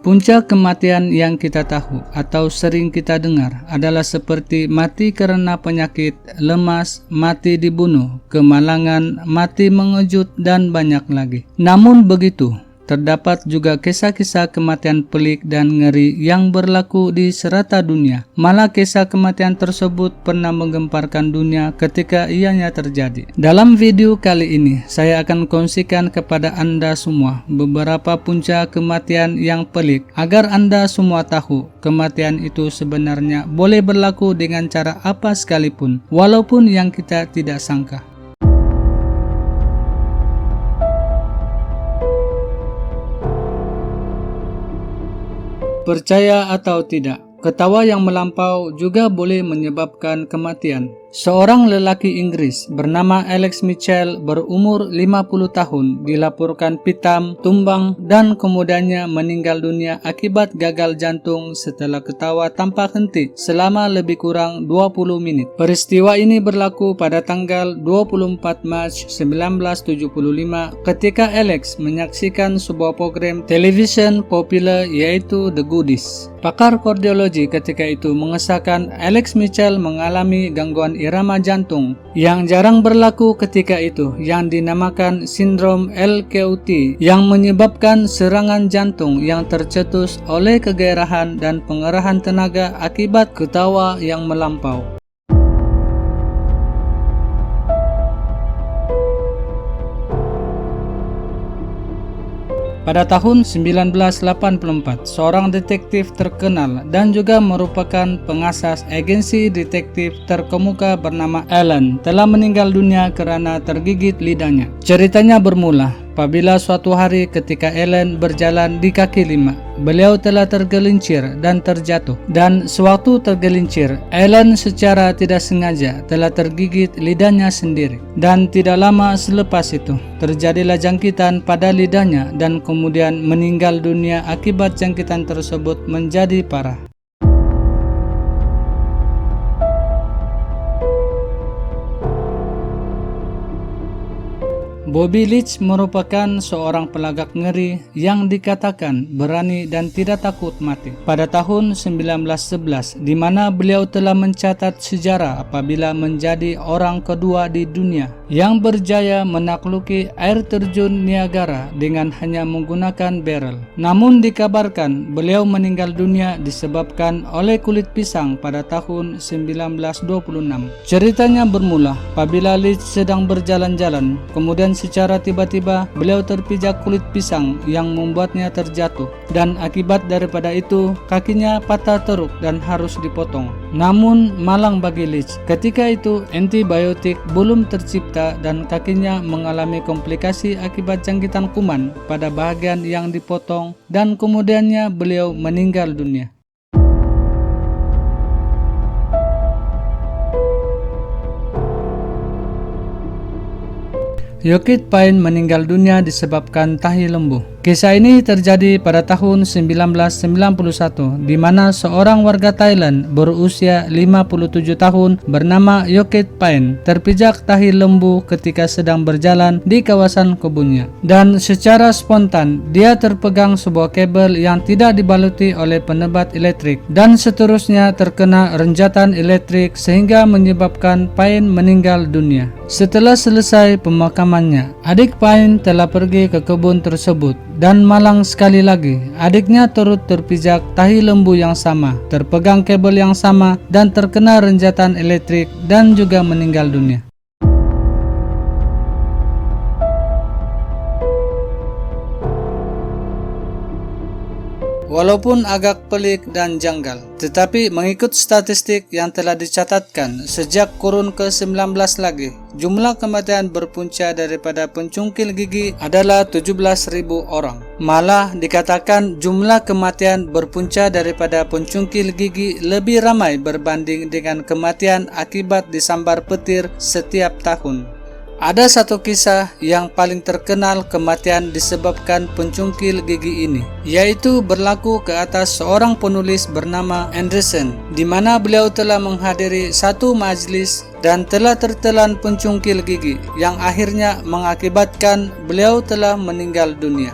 Punca kematian yang kita tahu atau sering kita dengar adalah seperti mati karena penyakit, lemas, mati dibunuh, kemalangan, mati mengejut, dan banyak lagi. Namun begitu, terdapat juga kisah-kisah kematian pelik dan ngeri yang berlaku di serata dunia. Malah kisah kematian tersebut pernah menggemparkan dunia ketika ianya terjadi. Dalam video kali ini, saya akan kongsikan kepada Anda semua beberapa punca kematian yang pelik agar Anda semua tahu kematian itu sebenarnya boleh berlaku dengan cara apa sekalipun, walaupun yang kita tidak sangka. Percaya atau tidak, ketawa yang melampau juga boleh menyebabkan kematian. Seorang lelaki Inggris bernama Alex Mitchell berumur 50 tahun dilaporkan pitam, tumbang, dan kemudiannya meninggal dunia akibat gagal jantung setelah ketawa tanpa henti selama lebih kurang 20 menit. Peristiwa ini berlaku pada tanggal 24 Mac 1975 ketika Alex menyaksikan sebuah program television populer yaitu The Goodies. Pakar kardiologi ketika itu mengesahkan Alex Mitchell mengalami gangguan irama jantung yang jarang berlaku ketika itu, yang dinamakan sindrom LKUT, yang menyebabkan serangan jantung yang tercetus oleh kegairahan dan pengerahan tenaga akibat ketawa yang melampau. Pada tahun 1984, seorang detektif terkenal dan juga merupakan pengasas agensi detektif terkemuka bernama Allen telah meninggal dunia karena tergigit lidahnya. Ceritanya bermula apabila suatu hari ketika Allen berjalan di kaki lima, beliau telah tergelincir dan terjatuh. Dan sewaktu tergelincir, Allen secara tidak sengaja telah tergigit lidahnya sendiri. Dan tidak lama selepas itu, terjadilah jangkitan pada lidahnya dan kemudian meninggal dunia akibat jangkitan tersebut menjadi parah. Bobby Leach merupakan seorang pelagak ngeri yang dikatakan berani dan tidak takut mati. Pada tahun 1911, di mana beliau telah mencatat sejarah apabila menjadi orang kedua di dunia yang berjaya menakluki air terjun Niagara dengan hanya menggunakan barel. Namun dikabarkan beliau meninggal dunia disebabkan oleh kulit pisang pada tahun 1926. Ceritanya bermula apabila Leach sedang berjalan-jalan, kemudian secara tiba-tiba beliau terpijak kulit pisang yang membuatnya terjatuh, dan akibat daripada itu kakinya patah teruk dan harus dipotong. Namun malang bagi Leach, ketika itu antibiotik belum tercipta dan kakinya mengalami komplikasi akibat jangkitan kuman pada bagian yang dipotong, dan kemudiannya beliau meninggal dunia. Yokit Payne meninggal dunia disebabkan tahi lembu. Kisah ini terjadi pada tahun 1991 di mana seorang warga Thailand berusia 57 tahun bernama Yokit Payne terpijak tahi lembu ketika sedang berjalan di kawasan kebunnya. Dan secara spontan dia terpegang sebuah kabel yang tidak dibaluti oleh penebat elektrik dan seterusnya terkena renjatan elektrik sehingga menyebabkan Payne meninggal dunia. Setelah selesai pemakamannya, adik Payne telah pergi ke kebun tersebut. Dan malang sekali lagi, adiknya turut terpijak tahi lembu yang sama, terpegang kabel yang sama, dan terkena renjatan elektrik dan juga meninggal dunia. Walaupun agak pelik dan janggal, tetapi mengikut statistik yang telah dicatatkan sejak kurun ke-19 lagi, jumlah kematian berpunca daripada pencungkil gigi adalah 17.000 orang. Malah dikatakan jumlah kematian berpunca daripada pencungkil gigi lebih ramai berbanding dengan kematian akibat disambar petir setiap tahun. Ada satu kisah yang paling terkenal kematian disebabkan pencungkil gigi ini, yaitu berlaku ke atas seorang penulis bernama Anderson, di mana beliau telah menghadiri satu majlis dan telah tertelan pencungkil gigi yang akhirnya mengakibatkan beliau telah meninggal dunia.